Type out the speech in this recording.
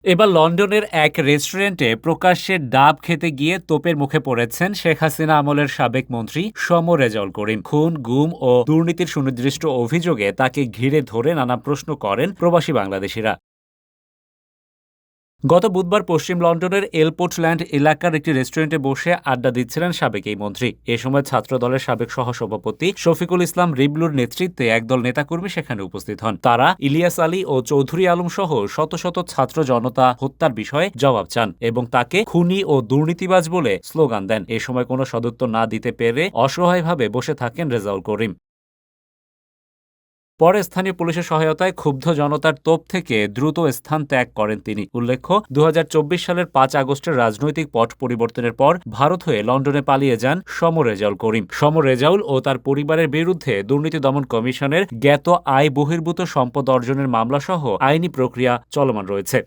এবার লন্ডনের এক রেস্টুরেন্টে প্রকাশ্যে ডাব খেতে গিয়ে তোপের মুখে পড়েছেন শেখ হাসিনা আমলের সাবেক মন্ত্রী সমর রেজাউল করিম। খুন, গুম ও দুর্নীতির সুনির্দিষ্ট অভিযোগে তাকে ঘিরে ধরে নানা প্রশ্ন করেন প্রবাসী বাংলাদেশিরা। গত বুধবার পশ্চিম লন্ডনের এলপোর্টল্যান্ড এলাকার একটি রেস্টুরেন্টে বসে আড্ডা দিচ্ছিলেন সাবেক এই মন্ত্রী। এ সময় ছাত্রদলের সাবেক সহসভাপতি শফিকুল ইসলাম রিবলুর নেতৃত্বে একদল নেতাকর্মী সেখানে উপস্থিত হন। তারা ইলিয়াস আলী ও চৌধুরী আলম সহ শত শত ছাত্র জনতা হত্যার বিষয়ে জবাব চান এবং তাকে খুনি ও দুর্নীতিবাজ বলে স্লোগান দেন। এ সময় কোনো সদুত্তর না দিতে পেরে অসহায়ভাবে বসে থাকেন রেজাউল করিম। পরে স্থানীয় পুলিশের সহায়তায় ক্ষুব্ধ জনতার তোপ থেকে দ্রুত স্থান ত্যাগ করেন তিনি। উল্লেখ্য, ২০২৪ সালের ৫ আগস্টের রাজনৈতিক পট পরিবর্তনের পর ভারত হয়ে লন্ডনে পালিয়ে যান সমর রেজাউল করিম। সমর রেজাউল ও তার পরিবারের বিরুদ্ধে দুর্নীতি দমন কমিশনের জ্ঞাত আয় বহির্ভূত সম্পদ অর্জনের মামলাসহ আইনি প্রক্রিয়া চলমান রয়েছে।